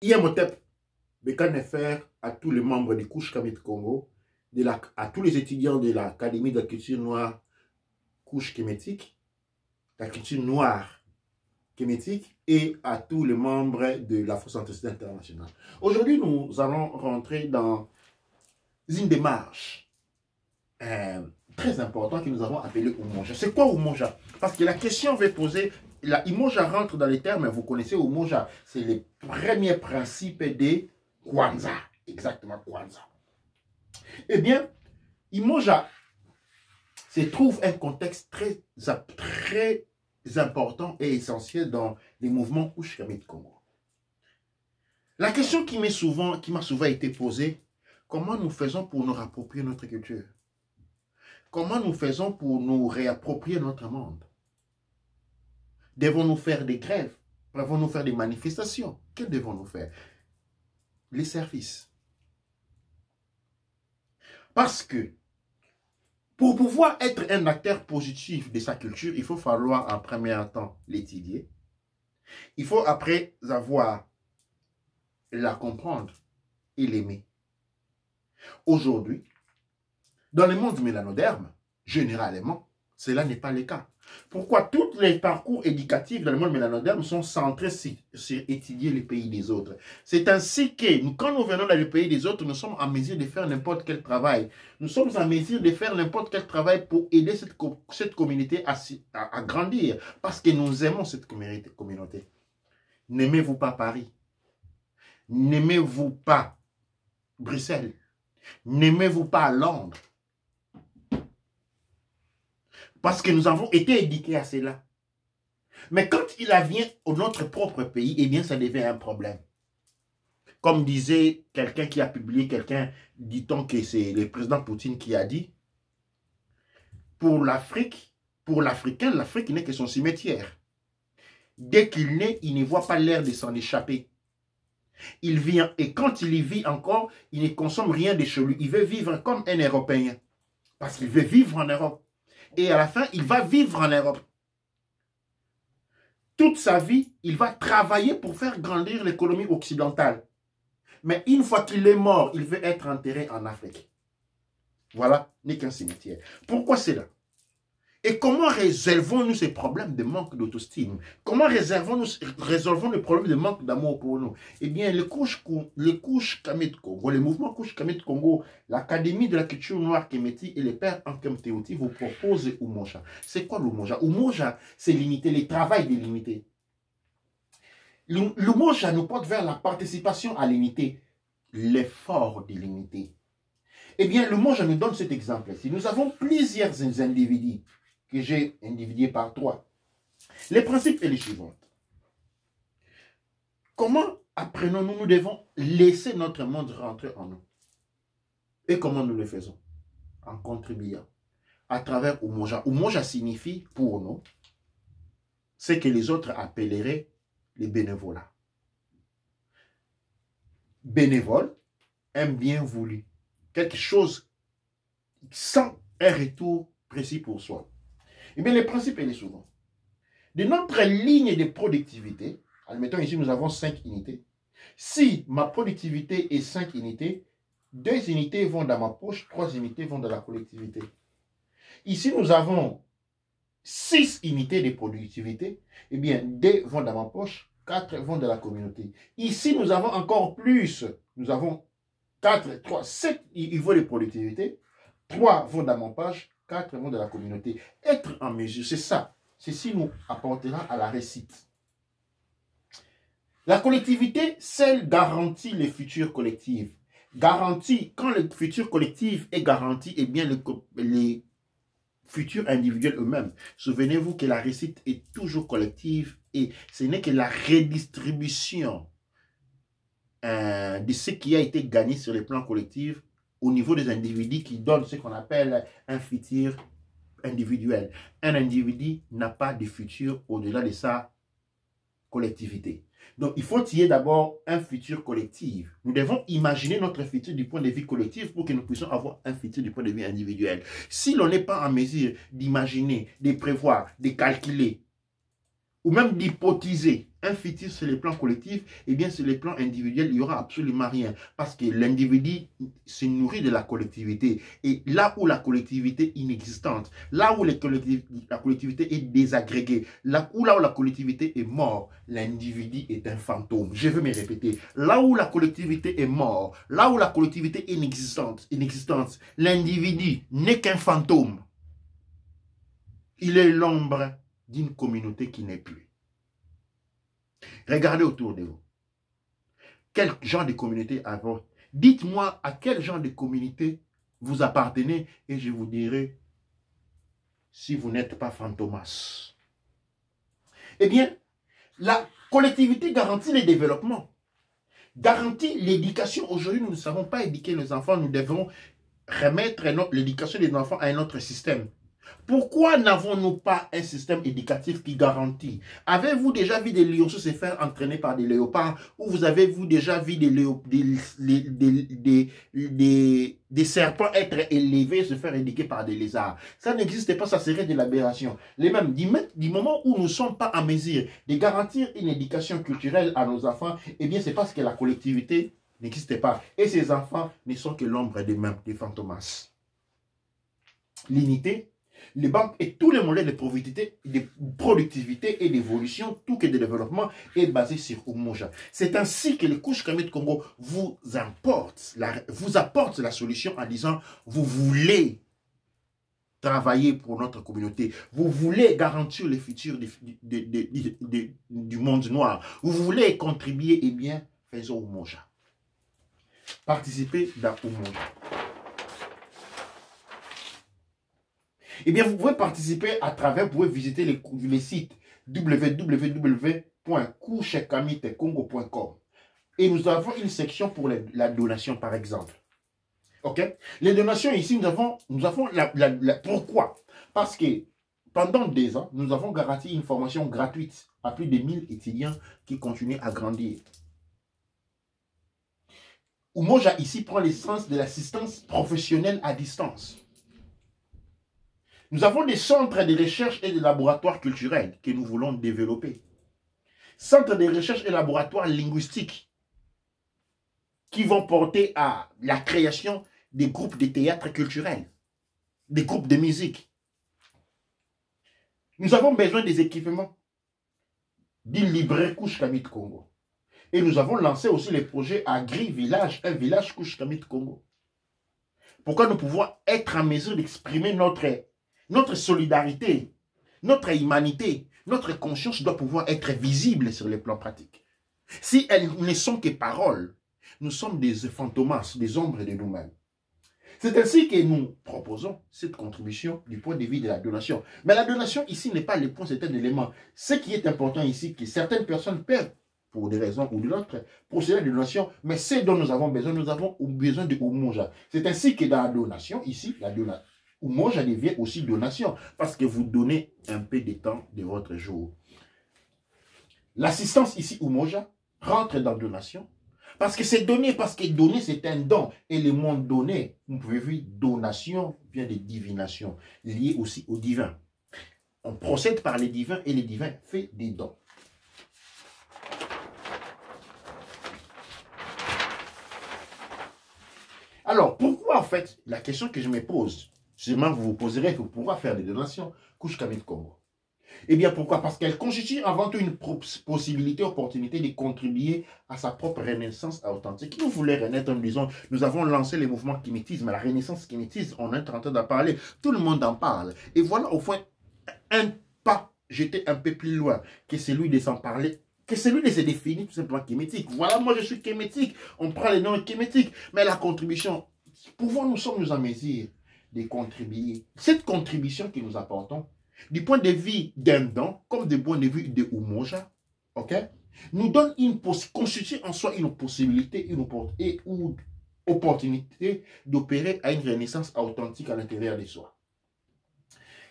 IMOTEP, Bekan à tous les membres du Couche Kamit Congo, à tous les étudiants de l'Académie de la culture noire Couche Kémétique, la culture noire kémétique, et à tous les membres de la Force Anticide Internationale. Aujourd'hui, nous allons rentrer dans une démarche très importante que nous avons appelée Umoja. C'est quoi Umoja? Parce que la question va poser, la Umoja rentre dans les termes, vous connaissez Umoja, c'est les premiers principes des Kwanzaa. Exactement, Kwanzaa. Eh bien, Umoja se trouve un contexte très important et essentiel dans les mouvements Couche Kamit Congo. La question qui m'a souvent été posée, comment nous faisons pour nous approprier notre culture? Comment nous faisons pour nous réapproprier notre monde? Devons-nous faire des grèves? Devons-nous faire des manifestations? Que devons-nous faire? Les services. Parce que pour pouvoir être un acteur positif de sa culture, il faut falloir en premier temps l'étudier. Il faut après avoir la comprendre et l'aimer. Aujourd'hui, dans le monde mélanoderme, généralement, cela n'est pas le cas. Pourquoi tous les parcours éducatifs dans le monde mélanoderme sont centrés sur étudier les pays des autres? C'est ainsi que, quand nous venons dans le pays des autres, nous sommes en mesure de faire n'importe quel travail. Nous sommes en mesure de faire n'importe quel travail pour aider cette communauté à grandir. Parce que nous aimons cette communauté. N'aimez-vous pas Paris? N'aimez-vous pas Bruxelles? N'aimez-vous pas Londres? Parce que nous avons été éduqués à cela. Mais quand il vient au notre propre pays, eh bien, ça devient un problème. Comme disait quelqu'un qui a publié, dit-on que c'est le président Poutine qui a dit, pour l'Afrique, pour l'Africain, l'Afrique n'est que son cimetière. Dès qu'il naît, il ne voit pas l'air de s'en échapper. Il vient, et quand il y vit encore, il ne consomme rien de chez lui. Il veut vivre comme un Européen. Parce qu'il veut vivre en Europe. Et à la fin, il va vivre en Europe. Toute sa vie, il va travailler pour faire grandir l'économie occidentale. Mais une fois qu'il est mort, il veut être enterré en Afrique. Voilà, n'est qu'un cimetière. Pourquoi c'est là? Et comment résolvons-nous ces problèmes de manque d'autostime? Comment résolvons le problème de manque d'amour pour nous? Eh bien, les couches Kamit Congo, le mouvement Couche Kamit Congo, l'Académie de la culture noire kémétique et les pères Ankem Théoti vous proposent Umoja. C'est quoi l'Umoja? Umoja, c'est limiter, le travail de limiter. L'Umoja nous porte vers la participation à limiter, l'effort de limiter. Eh bien, l'Umoja nous donne cet exemple-ci. Nous avons plusieurs individus que j'ai individué par 3. Les principes est les suivants. Comment apprenons-nous? Nous devons laisser notre monde rentrer en nous. Et comment nous le faisons? En contribuant à travers Umoja. Umoja signifie pour nous ce que les autres appelleraient les bénévolats. Bénévole, un bien voulu. Quelque chose sans un retour précis pour soi. Eh bien, le principe est souvent. De notre ligne de productivité, admettons ici nous avons 5 unités. Si ma productivité est 5 unités, 2 unités vont dans ma poche, 3 unités vont dans la collectivité. Ici nous avons 6 unités de productivité, eh bien 2 vont dans ma poche, 4 vont dans la communauté. Ici nous avons encore plus, nous avons 4, 3, 7 niveaux de productivité, 3 vont dans mon poche, 4 vont dans la communauté. Être en mesure, c'est ça. Ceci nous apportera à la réussite. La collectivité, celle garantit les futurs collectifs. Garantit, quand le futur collectif est garanti, eh bien les futurs individuels eux-mêmes. Souvenez-vous que la réussite est toujours collective et ce n'est que la redistribution de ce qui a été gagné sur les plans collectifs au niveau des individus qui donne ce qu'on appelle un futur individuel. Un individu n'a pas de futur au-delà de sa collectivité. Donc, il faut qu'il y ait d'abord un futur collectif. Nous devons imaginer notre futur du point de vue collectif pour que nous puissions avoir un futur du point de vue individuel. Si l'on n'est pas en mesure d'imaginer, de prévoir, de calculer ou même d'hypothéser un futur sur les plans collectifs, eh bien sur les plans individuels, il n'y aura absolument rien. Parce que l'individu se nourrit de la collectivité. Et là où la collectivité est inexistante, là où la collectivité est désagrégée, là où la collectivité est morte, l'individu est un fantôme. Je veux me répéter. Là où la collectivité est morte, là où la collectivité est inexistante, l'individu n'est qu'un fantôme. Il est l'ombre d'une communauté qui n'est plus. Regardez autour de vous. Quel genre de communauté avez-vous? Dites-moi à quel genre de communauté vous appartenez et je vous dirai si vous n'êtes pas fantomas. Eh bien, la collectivité garantit le développement, garantit l'éducation. Aujourd'hui, nous ne savons pas éduquer nos enfants, nous devons remettre l'éducation des enfants à un autre système. Pourquoi n'avons-nous pas un système éducatif qui garantit? Avez-vous déjà vu des lionceaux se faire entraîner par des léopards? Ou vous avez-vous déjà vu des serpents être élevés, se faire éduquer par des lézards? Ça n'existe pas, ça serait de l'aberration. Les mêmes, du moment où nous ne sommes pas en mesure de garantir une éducation culturelle à nos enfants, eh bien c'est parce que la collectivité n'existe pas. Et ces enfants ne sont que l'ombre des mêmes, des fantomas. L'unité, les banques et tous les modèles de productivité et d'évolution, tout que de développement, est basé sur Umoja. C'est ainsi que le Kush Kamit Congo vous apporte la solution en disant, vous voulez travailler pour notre communauté, vous voulez garantir le futur du monde noir, vous voulez contribuer, eh bien, faisons Umoja. Participez dans Umoja. Eh bien, vous pouvez participer à travers, vous pouvez visiter les sites www.kushkamitcongo.com et nous avons une section pour la donation, par exemple. OK? Les donations ici, nous avons pourquoi? Parce que pendant 2 ans, nous avons garanti une formation gratuite à plus de 1000 étudiants qui continuent à grandir. Umoja ici prend l'essence de l'assistance professionnelle à distance. Nous avons des centres de recherche et des laboratoires culturels que nous voulons développer. Centres de recherche et laboratoires linguistiques qui vont porter à la création des groupes de théâtre culturel, des groupes de musique. Nous avons besoin des équipements d'une librairie Kush Kamit Congo. Et nous avons lancé aussi le projet Agri-Village, un village Kush Kamit Congo. Pourquoi nous pouvons être en mesure d'exprimer notre solidarité, notre humanité, notre conscience doit pouvoir être visible sur les plans pratiques. Si elles ne sont que paroles, nous sommes des fantomas, des ombres de nous-mêmes. C'est ainsi que nous proposons cette contribution du point de vue de la donation. Mais la donation ici n'est pas le point, c'est un élément. Ce qui est important ici, que certaines personnes peuvent, pour des raisons ou d'autres, procéder à la donation, mais ce dont nous avons besoin de Umoja. C'est ainsi que dans la donation, ici, la donation, Umoja devient aussi donation, parce que vous donnez un peu de temps de votre jour. L'assistance ici, Umoja, rentre dans donation, parce que c'est donné, parce que donner c'est un don, et le mot donné, vous pouvez voir, donation vient de divination, lié aussi au divin. On procède par les divins, et les divins fait des dons. Alors, pourquoi en fait, la question que je me pose, seulement vous vous poserez que vous pourrez faire des donations, Kush Kamit Congo. Eh bien, pourquoi? Parce qu'elle constitue avant tout une possibilité, opportunité de contribuer à sa propre renaissance authentique. Nous voulons renaître en disant, nous avons lancé le mouvement kémétisme, la renaissance kémétisme, on est en train d'en parler, tout le monde en parle. Et voilà au fond un pas jeté un peu plus loin que celui de s'en parler, que celui de se définir tout simplement kémétique. Voilà, moi je suis kémétique, on prend les noms kémétiques, mais la contribution, nous sommes en mesure de contribuer. Cette contribution que nous apportons, du point de vue d'un don, comme du point de vue de Umoja, ok, nous donne constitue en soi une possibilité, une opportunité d'opérer à une renaissance authentique à l'intérieur de soi.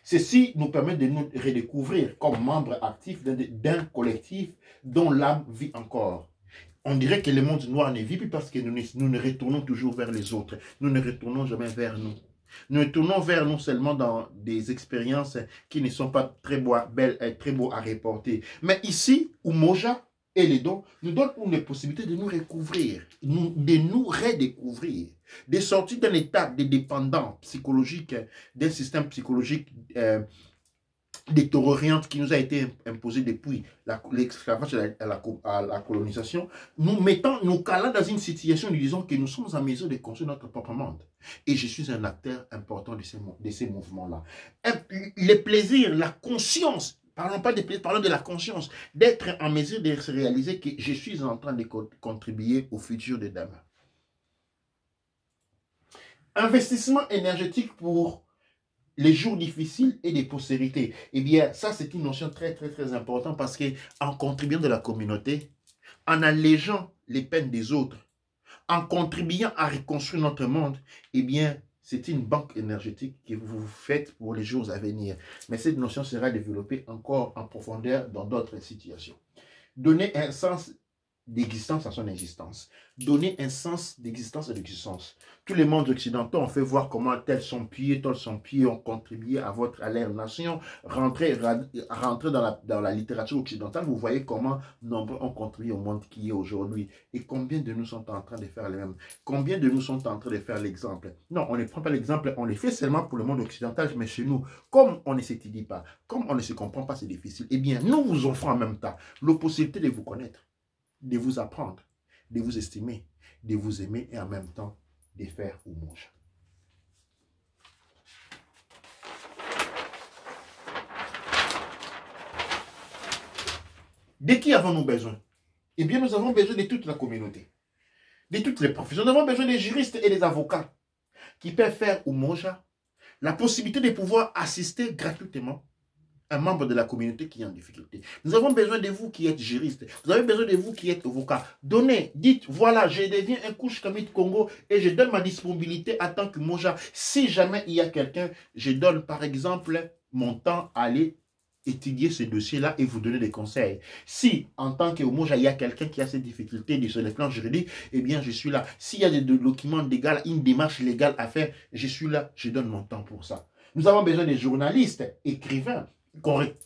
Ceci nous permet de nous redécouvrir comme membres actifs d'un collectif dont l'âme vit encore. On dirait que le monde noir ne vit plus parce que nous ne retournons toujours vers les autres. Nous ne retournons jamais vers nous. Nous nous tournons vers nous seulement dans des expériences qui ne sont pas très belles et très beaux à reporter. Mais ici, Umoja et les dons nous donnent une possibilité de nous recouvrir, de nous redécouvrir, de sortir d'un état de dépendance psychologique, d'un système psychologique détériorante qui nous a été imposé depuis l'esclavage à la colonisation, nous calant dans une situation, nous disons que nous sommes en mesure de construire notre propre monde. Et je suis un acteur important de ces mouvements-là. Le plaisir, la conscience, parlons pas de plaisir, parlons de la conscience, d'être en mesure de se réaliser que je suis en train de contribuer au futur de demain. Investissement énergétique pour les jours difficiles et des postérités. Eh bien, ça, c'est une notion très importante parce qu'en contribuant de la communauté, en allégeant les peines des autres, en contribuant à reconstruire notre monde, eh bien, c'est une banque énergétique que vous faites pour les jours à venir. Mais cette notion sera développée encore en profondeur dans d'autres situations. Donner un sens d'existence à son existence. Donner un sens d'existence à l'existence. Tous les mondes occidentaux ont fait voir comment tels son pied ont contribué à leur nation. Rentrer dans la littérature occidentale, vous voyez comment nombreux ont contribué au monde qui est aujourd'hui. Et combien de nous sont en train de faire le même? Combien de nous sont en train de faire l'exemple? Non, on ne prend pas l'exemple, on le fait seulement pour le monde occidental, mais chez nous, comme on ne s'étudie pas, comme on ne se comprend pas, c'est difficile. Eh bien, nous vous offrons en même temps l'opportunité de vous connaître, de vous apprendre, de vous estimer, de vous aimer et en même temps de faire Umoja. De qui avons-nous besoin? Eh bien, nous avons besoin de toute la communauté, de toutes les professions. Nous avons besoin des juristes et des avocats qui peuvent faire Umoja, la possibilité de pouvoir assister gratuitement un membre de la communauté qui est en difficulté. Nous avons besoin de vous qui êtes juriste. Vous avez besoin de vous qui êtes avocat. Donnez, dites, voilà, je deviens un Kush Kamit Congo et je donne ma disponibilité en tant que Umoja. Si jamais il y a quelqu'un, je donne par exemple mon temps à aller étudier ce dossier-là et vous donner des conseils. Si, en tant que Umoja, il y a quelqu'un qui a ces difficultés sur le plan juridique, eh bien, je suis là. S'il y a des documents légaux, une démarche légale à faire, je suis là, je donne mon temps pour ça. Nous avons besoin des journalistes, écrivains,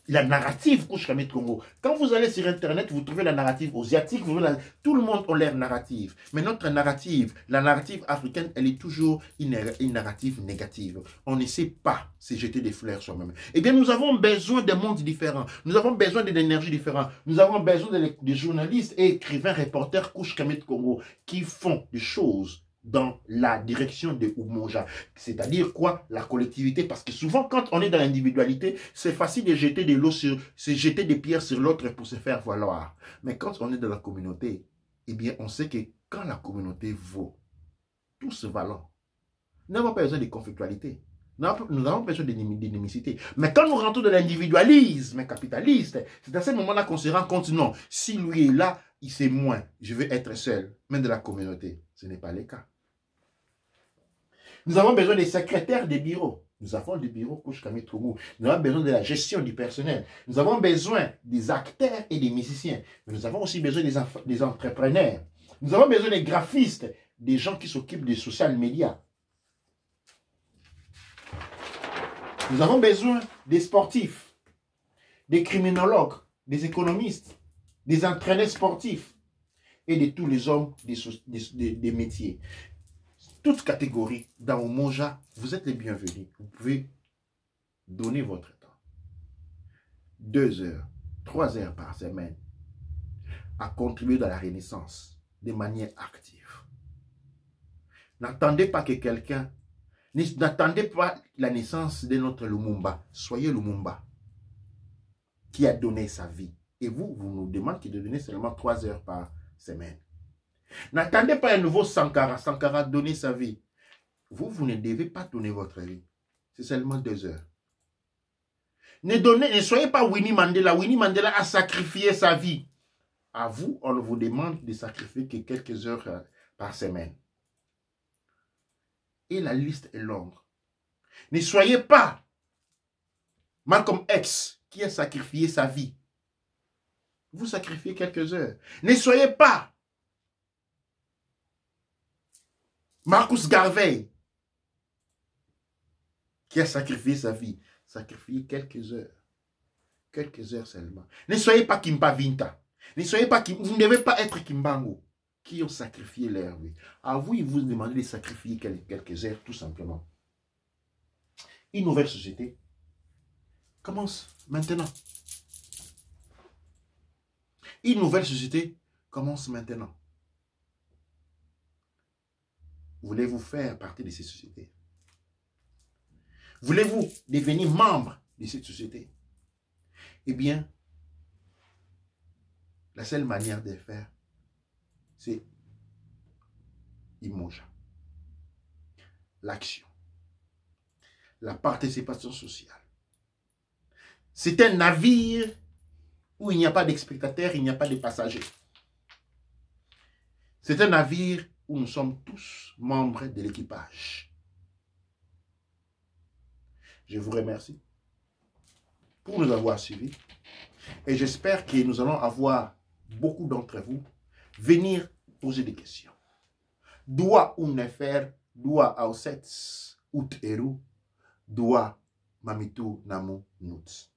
la narrative Kush Kamit Congo. Quand vous allez sur Internet, vous trouvez la narrative asiatique, tout le monde a leur narrative. Mais notre narrative, la narrative africaine, elle est toujours une narrative négative. On ne sait pas se jeter des fleurs soi-même. Eh bien, nous avons besoin de mondes différents. Nous avons besoin d'énergies différentes. Nous avons besoin de journalistes et écrivains, reporters Kush Kamit Congo qui font des choses dans la direction de Umoja. C'est-à-dire quoi? La collectivité. Parce que souvent, quand on est dans l'individualité, c'est facile de jeter de l'eau jeter des pierres sur l'autre pour se faire valoir. Mais quand on est dans la communauté, eh bien, on sait que quand la communauté vaut, tout se valant. Nous n'avons pas besoin de conflictualité. Nous avons besoin d'inimicité. Mais quand nous rentrons dans l'individualisme capitaliste, c'est à ce moment-là qu'on se rend compte, non, si lui est là, il sait moins, je veux être seul, même de la communauté. Ce n'est pas le cas. Nous avons besoin des secrétaires des bureaux. Nous avons des bureaux Kush Kamit Congo. Nous avons besoin de la gestion du personnel. Nous avons besoin des acteurs et des musiciens. Mais nous avons aussi besoin des entrepreneurs. Nous avons besoin des graphistes, des gens qui s'occupent des social media. Nous avons besoin des sportifs, des criminologues, des économistes, des entraîneurs sportifs et de tous les hommes des métiers. Toutes catégories dans Umoja, vous êtes les bienvenus. Vous pouvez donner votre temps. 2 heures, 3 heures par semaine à contribuer dans la renaissance de manière active. N'attendez pas que quelqu'un, n'attendez pas la naissance de notre Lumumba. Soyez Lumumba qui a donné sa vie. Et vous nous demandez de donner seulement 3 heures par semaine. N'attendez pas un nouveau Sankara. Sankara a donné sa vie. Vous ne devez pas donner votre vie. C'est seulement 2 heures. Ne soyez pas Winnie Mandela. Winnie Mandela a sacrifié sa vie. À vous, on vous demande de sacrifier que quelques heures par semaine. Et la liste est longue. Ne soyez pas Malcolm X qui a sacrifié sa vie. Vous sacrifiez quelques heures. Ne soyez pas Marcus Garvey qui a sacrifié sa vie, sacrifié quelques heures seulement. Ne soyez pas Kimba Vinta, ne soyez pas vous ne devez pas être Kimbango, qui ont sacrifié leur vie. À vous, il vous demande de sacrifier quelques heures, tout simplement. Une nouvelle société commence maintenant. Une nouvelle société commence maintenant. Voulez-vous faire partie de cette société? Voulez-vous devenir membre de cette société? Eh bien, la seule manière de faire, c'est Imoja. L'action. La participation sociale. C'est un navire où il n'y a pas de spectateurs, il n'y a pas de passagers. C'est un navire où nous sommes tous membres de l'équipage. Je vous remercie pour nous avoir suivis et j'espère que nous allons avoir beaucoup d'entre vous venir poser des questions. Doa unefer, doa ausets, ut eru, doa mamitu namu nuts.